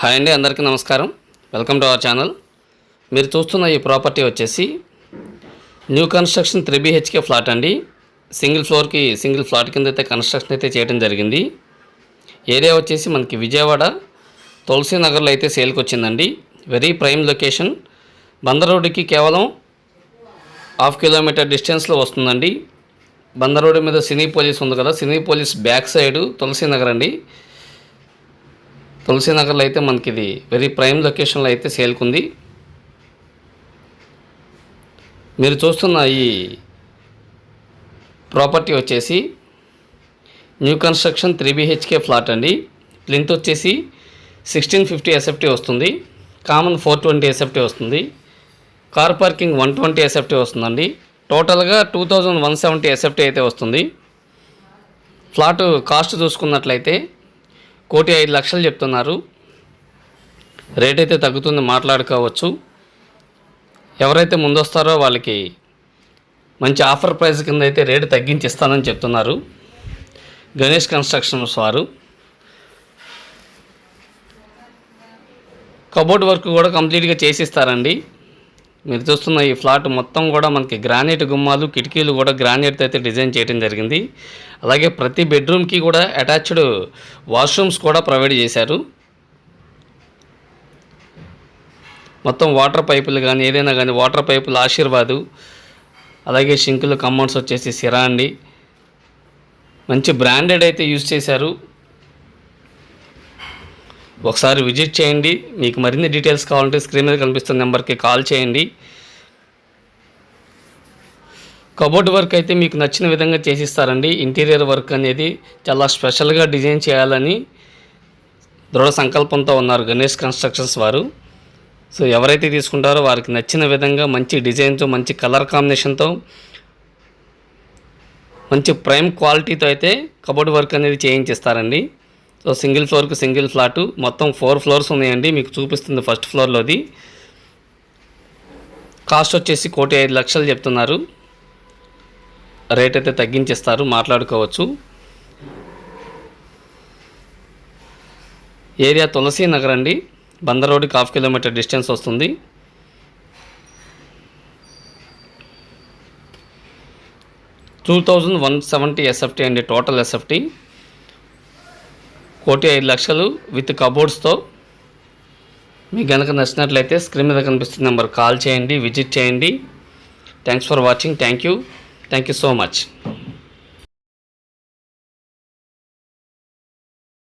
Hi అండి, అందరికీ నమస్కారం. Welcome to our channel. మీరు చూస్తున్న ఈ ప్రాపర్టీ వచ్చేసి న్యూ కన్స్ట్రక్షన్ 3 BHK ఫ్లాట్ అండి. సింగిల్ ఫ్లాట్ కింద అయితే కన్స్ట్రక్షన్ అయితే చేయడం జరిగింది. ఏరియా వచ్చేసి మనకి విజయవాడ తులసి నగర్లో అయితే సేల్కి వచ్చిందండి. Very prime location. బందర్ రోడ్డుకి కేవలం 1/2 కిలోమీటర్ డిస్టెన్స్లో వస్తుందండి. బందర్ రోడ్డు మీద సినీ పోలీస్ ఉంది కదా, సినీ పోలీస్ బ్యాక్ సైడ్ తులసి నగర్ అండి. తులసి నగర్లో అయితే మనకి ఇది వెరీ ప్రైమ్ లొకేషన్లో అయితే సేల్కుంది. మీరు చూస్తున్న ఈ ప్రాపర్టీ వచ్చేసి న్యూ కన్స్ట్రక్షన్ 3 BHK ఫ్లాట్ అండి. ప్లింత్ వచ్చేసి 1650 SFT వస్తుంది. కామన్ 420 SFT వస్తుంది. కార్ పార్కింగ్ 120 SFT వస్తుందండి. టోటల్గా 2170 SFT అయితే వస్తుంది. ఫ్లాట్ కాస్ట్ చూసుకున్నట్లయితే 1,05,00,000 చెప్తున్నారు. రేట్ అయితే తగ్గుతుంది, మాట్లాడుకోవచ్చు. ఎవరైతే ముందొస్తారో వాళ్ళకి మంచి ఆఫర్ ప్రైస్ కింద అయితే రేటు తగ్గించి ఇస్తానని చెప్తున్నారు గణేష్ కన్స్ట్రక్షన్స్ వారు. కబోర్డ్ వర్క్ కూడా కంప్లీట్గా చేసిస్తారండి. మీరు చూస్తున్న ఈ ఫ్లాట్ మొత్తం కూడా మనకి గ్రానైట్ గుమ్మాలు, కిటికీలు కూడా గ్రానైట్ అయితే డిజైన్ చేయడం జరిగింది. అలాగే ప్రతి బెడ్రూమ్కి కూడా అటాచ్డ్ వాష్రూమ్స్ కూడా ప్రొవైడ్ చేశారు. మొత్తం వాటర్ పైపులు కానీ ఏదైనా కానీ వాటర్ పైపులు ఆశీర్వాదు, అలాగే షింకులు కమ్మౌండ్స్ వచ్చేసి సిరా అండి. మంచి బ్రాండెడ్ అయితే యూజ్ చేశారు. ఒకసారి విజిట్ చేయండి. మీకు మరిన్ని డీటెయిల్స్ కావాలంటే స్క్రీన్ మీద కనిపిస్తున్న నెంబర్కి కాల్ చేయండి. కబోర్డ్ వర్క్ అయితే మీకు నచ్చిన విధంగా చేసిస్తారండి. ఇంటీరియర్ వర్క్ అనేది చాలా స్పెషల్గా డిజైన్ చేయాలని దృఢ సంకల్పంతో ఉన్నారు గణేష్ కన్స్ట్రక్షన్స్ వారు. సో ఎవరైతే తీసుకుంటారో వారికి నచ్చిన విధంగా మంచి డిజైన్తో, మంచి కలర్ కాంబినేషన్తో, మంచి ప్రైమ్ క్వాలిటీతో అయితే కబోర్డ్ వర్క్ అనేది చేయించిస్తారండి. సో సింగిల్ ఫ్లోర్కి సింగిల్ ఫ్లాటు, మొత్తం 4 ఫ్లోర్స్ ఉన్నాయండి. మీకు చూపిస్తుంది ఫస్ట్ ఫ్లోర్లోది. కాస్ట్ వచ్చేసి 1,05,00,000 చెప్తున్నారు. రేట్ అయితే తగ్గించేస్తారు, మాట్లాడుకోవచ్చు. ఏరియా తులసి నగర్ అండి. బందర్ రోడ్డుకి 1/2 కిలోమీటర్ డిస్టెన్స్ వస్తుంది. $2,170 SFT అండి టోటల్ SFT. 1,05,00,000 విత్ కబోర్డ్స్తో. మీకు కనుక నచ్చినట్లయితే స్క్రీన్ మీద కనిపిస్తున్న నెంబర్ కాల్ చేయండి, విజిట్ చేయండి. Thanks for watching. Thank you so much.